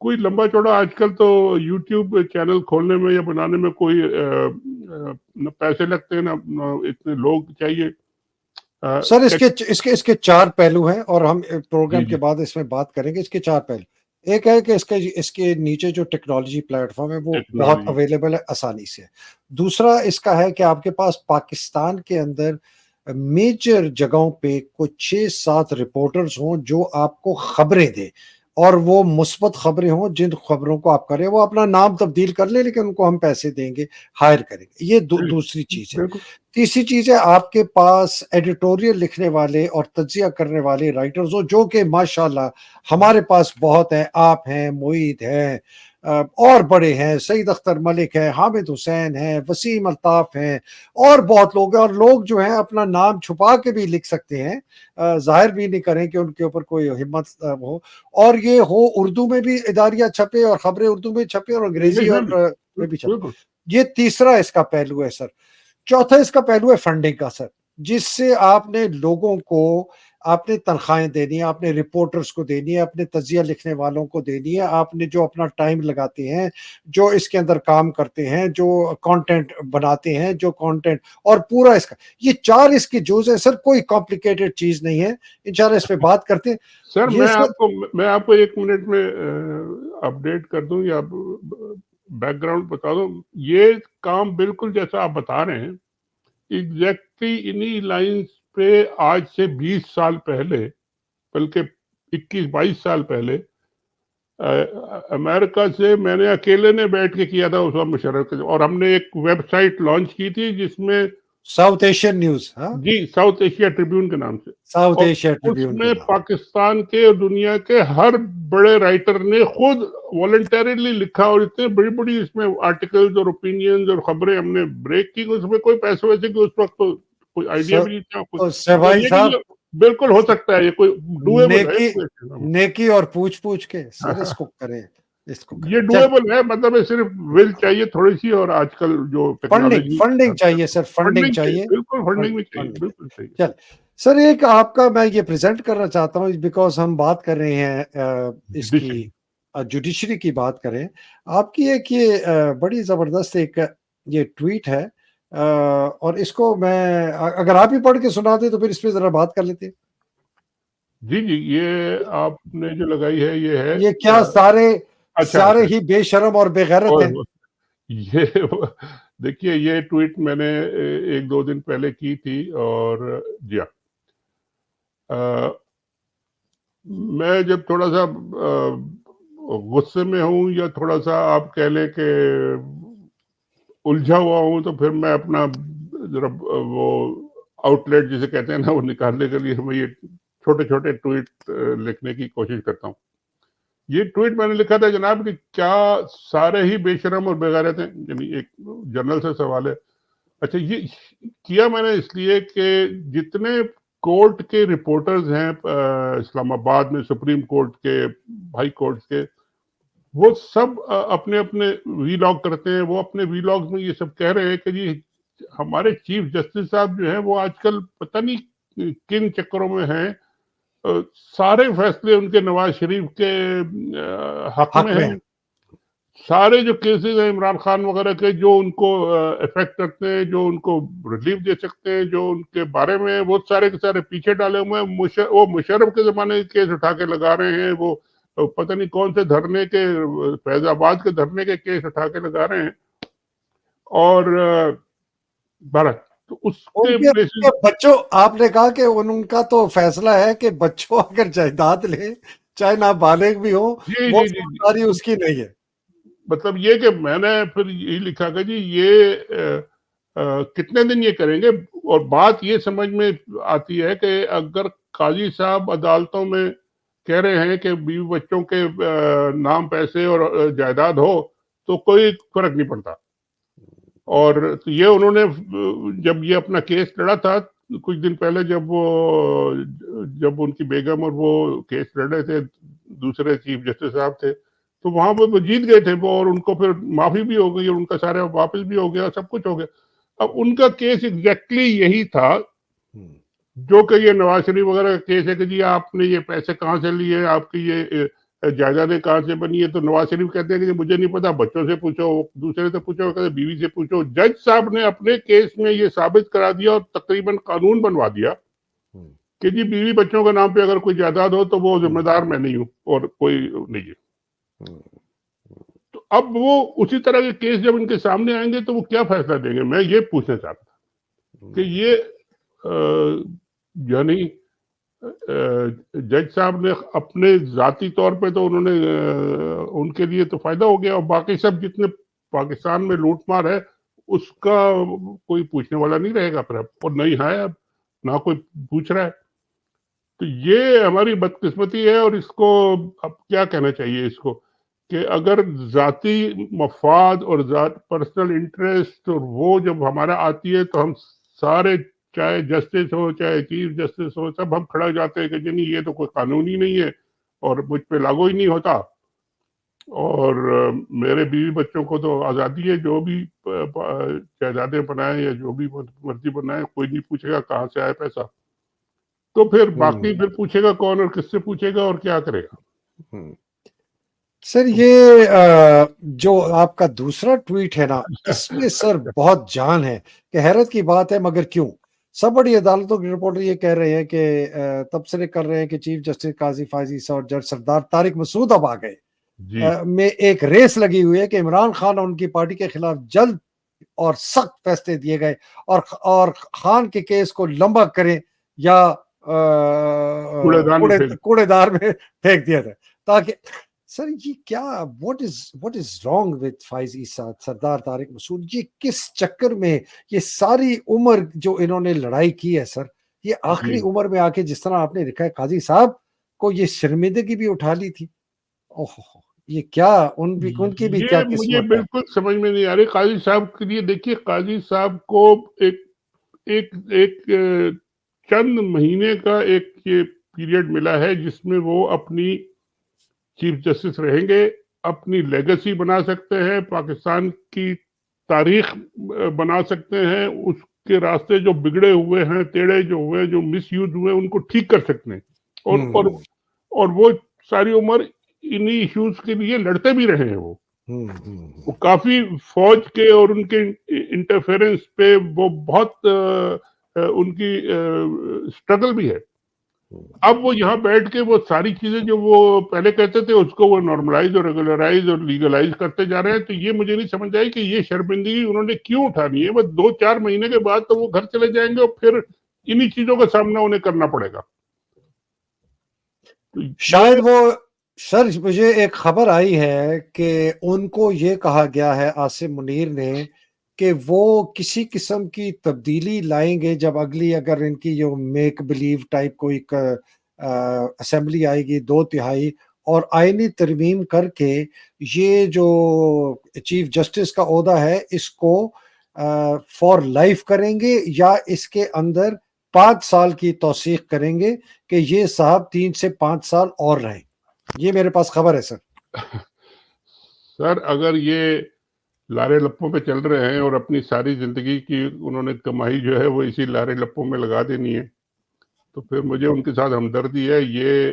کوئی لمبا چوڑا آج کل تو یوٹیوب چینل کھولنے میں یا بنانے میں کوئی نہ پیسے لگتے ہیں نہ اتنے لوگ چاہیے. سر اس کے 4 پہلو ہیں اور ہم پروگرام جی کے بعد اس میں بات کریں گے. اس کے 4 پہلو. ایک ہے کہ اس کے نیچے جو ٹیکنالوجی پلیٹ فارم ہے وہ بہت ٹیکنالوجی اویلیبل ہے آسانی سے. دوسرا اس کا ہے کہ آپ کے پاس پاکستان کے اندر میجر جگہوں پہ کچھ 6-7 رپورٹرز ہوں جو آپ کو خبریں دیں اور وہ مثبت خبریں ہوں. جن خبروں کو آپ کریں وہ اپنا نام تبدیل کر لیں لیکن ان کو ہم پیسے دیں گے, ہائر کریں گے. یہ دوسری چیز ہے. بالکل. تیسری چیز ہے آپ کے پاس ایڈیٹوریل لکھنے والے اور تجزیہ کرنے والے رائٹرز ہو جو کہ ماشاءاللہ ہمارے پاس بہت ہیں. آپ ہیں, معید ہیں, اور بڑے ہیں, سعید اختر ملک ہے, حامد حسین ہیں, وسیم الطاف ہیں, اور بہت لوگ ہیں. اور لوگ جو ہیں اپنا نام چھپا کے بھی لکھ سکتے ہیں, ظاہر بھی نہیں کریں کہ ان کے اوپر کوئی ہمت ہو. اور یہ ہو اردو میں بھی اداریہ چھپے اور خبریں اردو میں چھپے اور انگریزی انگلش میں اور بھی میں بھی چھپے. بالکل. یہ تیسرا اس کا پہلو ہے سر. چوتھا اس کا پہلو ہے فنڈنگ کا سر, جس سے آپ نے لوگوں کو آپ نے تنخواہیں دینی ہے, آپ نے رپورٹرز کو دینی ہے, اپنے تجزیہ لکھنے والوں کو دینی ہے, آپ نے جو اپنا ٹائم لگاتے ہیں, جو اس کے اندر کام کرتے ہیں, جو کانٹینٹ بناتے ہیں, جو کانٹینٹ اور پورا اس کا یہ 4 اس کی جوز ہیں سر. کوئی کمپلیکیٹڈ چیز نہیں ہے. انشاءاللہ اس پہ بات کرتے ہیں. سر یہ میں آپ کو 1 منٹ میں اپڈیٹ کر دوں یا بیک گراؤنڈ بتا دوں. یہ کام بالکل جیسا آپ بتا رہے ہیں ایگزیکٹلی انہی لائنز پہ آج سے 20 سال پہلے, بلکہ 21-22 سال پہلے امریکہ سے میں نے اکیلے نے بیٹھ کے کیا تھا اس وقت مشرف کے, اور ہم نے ایک ویب سائٹ لانچ کی تھی جس میں ساؤتھ ایشین نیوز, ہاں, جی ساؤتھ ایشیا ٹریبیون کے نام سے. ساؤتھ اور ایشیا اس ٹریبیون کے میں نام. پاکستان کے اور دنیا کے ہر بڑے رائٹر نے خود والنٹریلی لکھا, اور اتنے بڑی بڑی اس میں آرٹیکلز اور اوپینینز اور خبریں ہم نے بریک کی. اس میں کوئی پیسے ویسے کی اس وقت تو کوئی آئیڈیا بھی نہیں تھا. تو شہباز یہ صاحب بالکل ہو سکتا ہے, یہ کوئی ڈویبل ہے. نیکی اور پوچھ کے سر اس کو کریں, اس کو یہ کریں. ڈویبل ہے, مطلب صرف ول چاہیے تھوڑی سی, اور آج کل جو ٹیکنالوجی فنڈنگ چاہیے سر, فنڈنگ چاہیے. بالکل فنڈنگ بھی چاہیے, بالکل چاہیے. چل سر, ایک آپ کا میں یہ پریزنٹ کرنا چاہتا ہوں بیکاز ہم بات کر رہے ہیں اس کی جوڈیشری کی بات کریں. آپ کی ایک یہ بڑی زبردست ایک یہ ٹویٹ ہے, اور اس کو میں اگر آپ ہی پڑھ کے سنا دیں تو پھر اس پہ ذرا بات کر لیتے ہیں. جی یہ آپ نے جو لگائی ہے یہ ہے, یہ کیا سارے ہی بے شرم اور بے غیرت ہیں. یہ دیکھیے, یہ ٹویٹ میں نے 1-2 دن پہلے کی تھی, اور جی میں جب تھوڑا سا غصے میں ہوں یا تھوڑا سا آپ کہہ لیں کہ الجھا ہوا ہوں, تو پھر میں اپنا ذرا وہ آؤٹ لیٹ جسے کہتے ہیں نا, وہ نکالنے کے لیے میں یہ چھوٹے چھوٹے ٹویٹ لکھنے کی کوشش کرتا ہوں. یہ ٹویٹ میں نے لکھا تھا جناب کہ کیا سارے ہی بے شرم اور بے غیرت ہیں, یعنی ایک جنرل سے سوال ہے. اچھا, یہ کیا میں نے اس لیے کہ جتنے کورٹ کے رپورٹرز ہیں اسلام آباد میں, سپریم کورٹ کے, ہائی کورٹ کے, وہ سب اپنے اپنے وی لاگ کرتے ہیں. وہ اپنے وی لاگز میں یہ سب کہہ رہے ہیں کہ جی ہمارے چیف جسٹس صاحب جو ہیں وہ آج کل پتہ نہیں کن چکروں میں ہیں, سارے فیصلے ان کے نواز شریف کے حق میں ہیں. سارے جو کیسز ہیں عمران خان وغیرہ کے جو ان کو افیکٹ کرتے ہیں, جو ان کو ریلیف دے سکتے ہیں, جو ان کے بارے میں, وہ سارے کے سارے پیچھے ڈالے ہوئے ہیں. وہ مشرف کے زمانے کے کیس اٹھا کے لگا رہے ہیں, وہ پتہ نہیں کون سے دھرنے کے, فیض آباد کے دھرنے کے کیس اٹھا کے لگا رہے ہیں. اور بھارت تو اس کے بچوں, آپ نے کہا کہ ان کا تو فیصلہ ہے کہ بچوں اگر جائیداد لیں چاہے نابالغ بھی ہو, وہ ساری اس کی نہیں ہے. مطلب یہ کہ میں نے پھر یہی لکھا کہ جی یہ کتنے دن یہ کریں گے. اور بات یہ سمجھ میں آتی ہے کہ اگر قاضی صاحب عدالتوں میں کہہ رہے ہیں کہ بیوی بچوں کے نام پیسے اور جائیداد ہو تو کوئی فرق نہیں پڑتا. اور یہ انہوں نے جب یہ اپنا کیس لڑا تھا کچھ دن پہلے, جب ان کی بیگم اور وہ کیس لڑ رہے تھے, دوسرے چیف جسٹس صاحب تھے, تو وہاں پہ وہ جیت گئے تھے وہ, اور ان کو پھر معافی بھی ہو گئی اور ان کا سارا واپس بھی ہو گیا, سب کچھ ہو گیا. اب ان کا کیس ایگزیکٹلی یہی تھا جو کہ یہ نواز شریف وغیرہ کا کیس ہے کہ جی آپ نے یہ پیسے کہاں سے لیے, آپ کی یہ جائیدادیں کہاں سے بنی ہے، تو نواز شریف کہتے ہیں کہ مجھے نہیں پتا، بچوں سے پوچھو، دوسرے سے پوچھو، کہتے بیوی سے پوچھو. جج صاحب نے اپنے کیس میں یہ ثابت کرا دیا اور تقریباً قانون بنوا دیا کہ جی بیوی بچوں کے نام پہ اگر کوئی جائیداد ہو تو وہ ذمہ دار میں نہیں ہوں اور کوئی نہیں ہے. تو اب وہ اسی طرح کے کیس جب ان کے سامنے آئیں گے تو وہ کیا فیصلہ دیں گے؟ میں یہ پوچھنا چاہتا تھا کہ یہ یعنی جج صاحب نے اپنے ذاتی طور پہ تو انہوں نے ان کے لیے تو فائدہ ہو گیا، اور باقی سب جتنے پاکستان میں لوٹ مار ہے اس کا کوئی پوچھنے والا نہیں رہے گا پھر اب، اور نہیں ہے اب، نہ کوئی پوچھ رہا ہے. تو یہ ہماری بدقسمتی ہے، اور اس کو اب کیا کہنا چاہیے اس کو، کہ اگر ذاتی مفاد اور پرسنل انٹرسٹ اور وہ جب ہمارا آتی ہے تو ہم سارے، چاہے جسٹس ہو چاہے چیف جسٹس ہو، سب ہم کھڑا جاتے ہیں کہ جی نہیں یہ تو کوئی قانون ہی نہیں ہے اور مجھ پہ لاگو ہی نہیں ہوتا، اور میرے بیوی بچوں کو تو آزادی ہے، جو بھی جائیدادیں بنائیں یا جو بھی مرضی بنائیں، کوئی نہیں پوچھے گا کہاں سے آئے پیسہ. تو پھر باقی پھر پوچھے گا کون اور کس سے پوچھے گا اور کیا کرے گا؟ سر یہ جو آپ کا دوسرا ٹویٹ ہے نا، اس میں سر بہت جان ہے کہ حیرت کی بات ہے مگر کیوں. سب بڑی عدالتوں کے رپورٹر یہ کہہ رہے ہیں کہ تبصرے کر رہے ہیں کہ چیف جسٹس قاضی فائزی اور جج سردار طارق مسعود اب آ گئے میں ایک ریس لگی ہوئی ہے کہ عمران خان اور ان کی پارٹی کے خلاف جلد اور سخت فیصلے دیے گئے اور خان کے کیس کو لمبا کریں یا کوڑے دار میں پھینک دیا جائے تاکہ. سر یہ کیا what is wrong with Faez صاحب، سردار طارق مسعود، یہ کس چکر میں یہ ساری عمر جو انہوں نے لڑائی کی ہے سر، یہ آخری عمر میں آ کے جس طرح آپ نے لکھا ہے قاضی صاحب کو یہ شرمندگی بھی اٹھا لی تھی. یہ کیا ان کی بھی کیا قسمت ہے؟ مجھے بالکل سمجھ میں نہیں آ رہی قاضی صاحب کے لیے. دیکھیے قاضی صاحب کو ایک چند مہینے کا ایک یہ پیریڈ ملا ہے جس میں وہ اپنی چیف جسٹس رہیں گے، اپنی لیگسی بنا سکتے ہیں، پاکستان کی تاریخ بنا سکتے ہیں، اس کے راستے جو بگڑے ہوئے ہیں، ٹیڑے جو ہوئے، جو مس یوز ہوئے، ان کو ٹھیک کر سکتے ہیں. اور وہ ساری عمر انہی ایشوز کے لیے لڑتے بھی رہے ہیں. وہ کافی فوج کے اور ان کے انٹرفیرنس پہ وہ بہت ان کی اسٹرگل بھی ہے. اب وہ یہاں بیٹھ کے وہ ساری چیزیں جو وہ پہلے کہتے تھے اس کو وہ نارملائز اور ریگولرائز اور لیگلائز کرتے جا رہے ہیں. تو یہ مجھے نہیں سمجھ آئی کہ یہ شرمندگی انہوں نے کیوں اٹھانی ہے. بس 2-4 مہینے کے بعد تو وہ گھر چلے جائیں گے اور پھر انہی چیزوں کا سامنا انہیں کرنا پڑے گا. شاید وہ سر مجھے ایک خبر آئی ہے کہ ان کو یہ کہا گیا ہے عاصم منیر نے کہ وہ کسی قسم کی تبدیلی لائیں گے جب اگلی اگر ان کی جو میک بلیو ٹائپ کوئی اسمبلی آئے گی 2/3 اور آئینی ترمیم کر کے یہ جو چیف جسٹس کا عہدہ ہے اس کو فار لائف کریں گے یا اس کے اندر 5 سال کی توثیق کریں گے کہ یہ صاحب 3 سے 5 سال اور رہیں. یہ میرے پاس خبر ہے سر. سر اگر یہ لارے لپوں پہ چل رہے ہیں اور اپنی ساری زندگی کی انہوں نے کمائی جو ہے وہ اسی لارے لپوں میں لگا دینی ہے تو پھر مجھے ان کے ساتھ ہمدردی ہے. یہ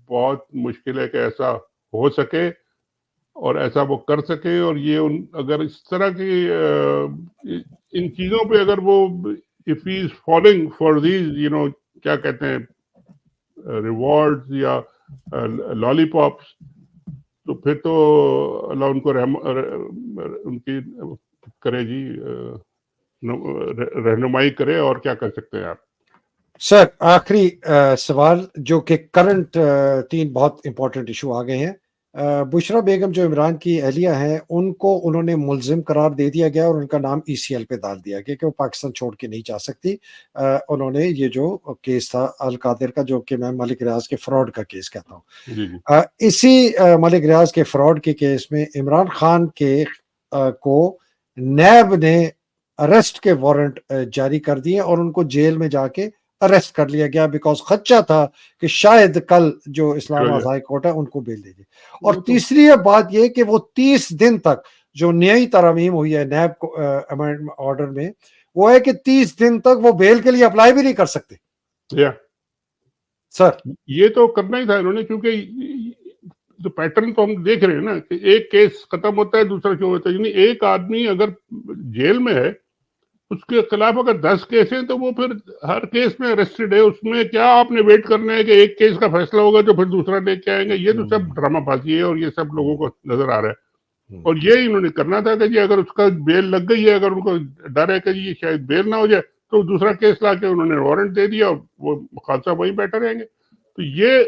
بہت مشکل ہے کہ ایسا ہو سکے اور ایسا وہ کر سکے. اور یہ اگر اس طرح کی ان چیزوں پہ اگر وہ if he is falling for these کیا کہتے ہیں ریوارڈز یا لالی پاپس تو پھر تو اللہ ان کو ان کی کرے جی رہنمائی کرے. اور کیا کر سکتے ہیں آپ؟ سر آخری سوال جو کہ کرنٹ 3 بہت امپورٹنٹ ایشو آ گئے ہیں. بشرا بیگم جو عمران کی اہلیہ ہیں ان کو انہوں نے ملزم قرار دے دیا گیا اور ان کا نام ECL پہ ڈال دیا گیا کہ وہ پاکستان چھوڑ کے نہیں جا سکتی. انہوں نے یہ جو کیس تھا القادر کا جو کہ میں ملک ریاض کے فراڈ کا کیس کہتا ہوں اسی ملک ریاض کے فراڈ کے کیس میں عمران خان کو نیب نے اریسٹ کے وارنٹ جاری کر دیے اور ان کو جیل میں جا کے اریسٹ کر لیا گیا بیکاز خدشہ تھا کہ شاید کل جو اسلام آباد ہائی کورٹ ہے ان کو بیل دے گی. اور تیسری بات یہ کہ وہ 30 دن تک جو نئی ترامیم ہوئی ہے نیب امینڈمنٹ آرڈر میں وہ ہے کہ 30 دن تک وہ بیل کے لیے اپلائی بھی نہیں کر سکتے. سر یہ تو کرنا ہی تھا انہوں نے کیونکہ تو پیٹرن تو ہم دیکھ رہے ہیں نا کہ ایک کیس ختم ہوتا ہے دوسرا شروع ہوتا ہے. یعنی ایک آدمی اگر جیل میں ہے اس کے خلاف اگر 10 کیس ہیں تو وہ پھر ہر کیس میں اریسٹڈ ہے. اس میں کیا آپ نے ویٹ کرنا ہے کہ ایک کیس کا فیصلہ ہوگا تو پھر دوسرا لے کے آئیں گے؟ یہ تو سب ڈرامہ بازی ہے اور یہ سب لوگوں کو نظر آ رہا ہے. اور یہ انہوں نے کرنا تھا کہ جی اگر اس کا بیل لگ گئی ہے, اگر ان کو ڈر ہے کہ جی شاید بیل نہ ہو جائے, تو دوسرا کیس لا کے انہوں نے وارنٹ دے دیا اور وہ خالصہ وہیں بیٹھے رہیں گے. تو یہ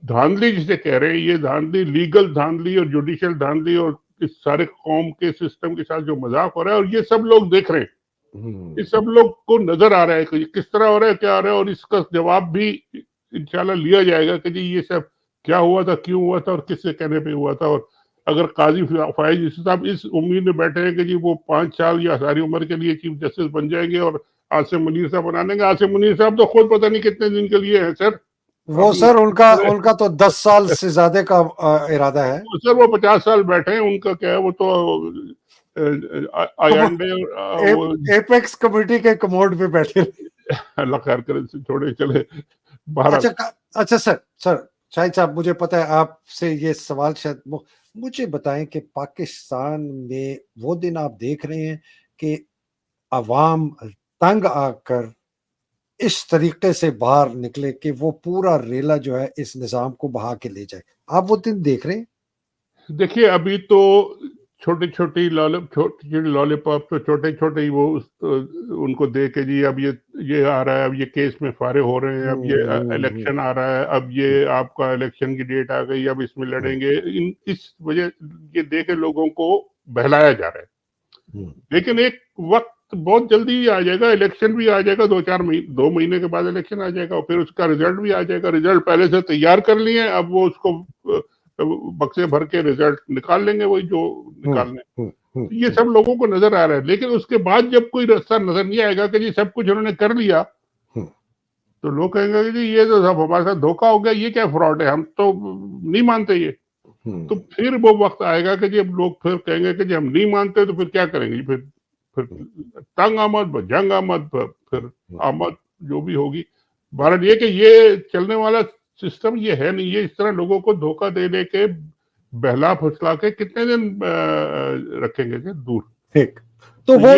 دھاندلی جسے کہہ رہے ہیں, یہ دھاندلی, لیگل دھاندلی اور جوڈیشل دھاندلی اور اس سارے قوم کے سسٹم کے ساتھ جو مذاق ہو رہا ہے, اور یہ سب لوگ دیکھ رہے ہیں, یہ سب لوگ کو نظر آ رہا ہے کہ کس طرح ہو رہا ہے, کیا ہو رہا ہے, اور اس کا جواب بھی انشاءاللہ لیا جائے گا کہ جی یہ سب کیا ہوا تھا, کیوں ہوا تھا اور کس سے کہنے پہ ہوا تھا. اور اگر قاضی فائز یوسف صاحب اس امید میں بیٹھے ہیں کہ جی وہ 5 سال یا ساری عمر کے لیے چیف جسٹس بن جائیں گے اور عاصم منیر صاحب بنا دیں گے, عاصم منیر صاحب تو خود پتہ نہیں کتنے دن کے لیے ہیں سر. وہ سر ان کا تو 10 سال سے زیادہ کا ارادہ ہے سر. وہ 50 سال بیٹھے ہیں, ان کا کیا ہے, وہ تو ایپیکس کمیٹی کے کموڈ پہ بیٹھے. اللہ خیر کرے, چھوڑے چلے. اچھا سر شاہد صاحب, مجھے پتا ہے آپ سے یہ سوال شاید, مجھے بتائیں کہ پاکستان میں وہ دن آپ دیکھ رہے ہیں کہ عوام تنگ آ کر اس طریقے سے باہر نکلے کہ وہ پورا ریلا جو ہے اس نظام کو بہا کے لے جائے, آپ وہ دن دیکھ رہے ہیں؟ دیکھیے ابھی تو چھوٹی لالی پاپ تو چھوٹے ہی وہ ان کو دے کے جی اب یہ آ رہا ہے, اب یہ کیس میں فارغ ہو رہے ہیں, اب یہ الیکشن آ رہا ہے, اب یہ آپ کا الیکشن کی ڈیٹ آ گئی, اب اس میں لڑیں گے. اس وجہ یہ دے کے لوگوں کو بہلایا جا رہا ہے. لیکن ایک وقت بہت جلدی آ جائے گا, الیکشن بھی آ جائے گا, 2 مہینے کے بعد الیکشن آ جائے گا, اور پھر اس کا رزلٹ بھی آ جائے گا. رزلٹ پہلے سے تیار کر لیے, اب وہ اس کو بکسے بھر کے رزلٹ نکال لیں گے, وہی جو نکالنے. یہ سب لوگوں کو نظر آ رہا ہے. لیکن اس کے بعد جب کوئی راستہ نظر نہیں آئے گا کہ جی سب کچھ انہوں نے کر لیا, تو لوگ کہیں گے کہ جی یہ تو سب ہمارے ساتھ دھوکہ ہو گیا, یہ کیا فراڈ ہے, ہم تو نہیں مانتے یہ. تو پھر وہ وقت آئے گا کہ جی اب لوگ پھر کہیں گے کہ جی ہم نہیں مانتے, تو پھر کیا کریں گے, پھر تنگ آمد, جنگ آمد, پھر آمد جو بھی ہوگی. بہرحال یہ کہ یہ چلنے والا سسٹم یہ ہے نہیں. یہ اس طرح لوگوں کو دھوکہ دے دے کے بہلا پھسلا کے کتنے دن رکھیں گے دور. ٹھیک, تو وہ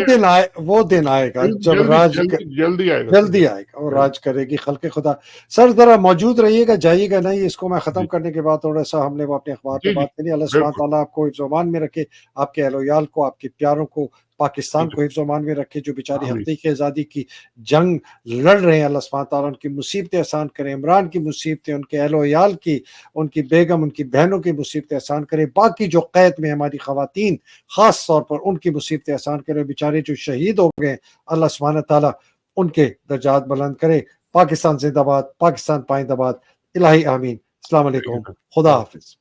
دن آئے گا جب راج جلدی آئے گا اور راج کرے گی خلق خدا. سر ذرا موجود رہیے گا, جائیے گا نہیں. اس کو میں ختم کرنے کے بعد تھوڑا سا ہم نے وہ اپنے اخبار پہ بات کری. اللہ سبحانہ تعالیٰ آپ کو حفظ و امان میں رکھے, آپ کے اہل و عیال کو, آپ کے پیاروں کو, پاکستان کو حفظ و امان میں رکھے. جو بیچاری حقیقی آزادی کی جنگ لڑ رہے ہیں, اللہ سبحانہ تعالیٰ ان کی مصیبتیں آسان کرے. عمران کی مصیبتیں, ان کے اہل و عیال کی, ان کی بیگم, ان کی بہنوں کی مصیبتیں آسان کرے. باقی جو قید میں ہماری خواتین خاص طور پر, ان کی مصیبتیں آسان کرے. بیچارے جو شہید ہو گئے, اللہ سبحانہ تعالیٰ ان کے درجات بلند کرے. پاکستان زندہ باد, پاکستان پائندہ باد. الہی آمین. السلام علیکم, خدا حافظ.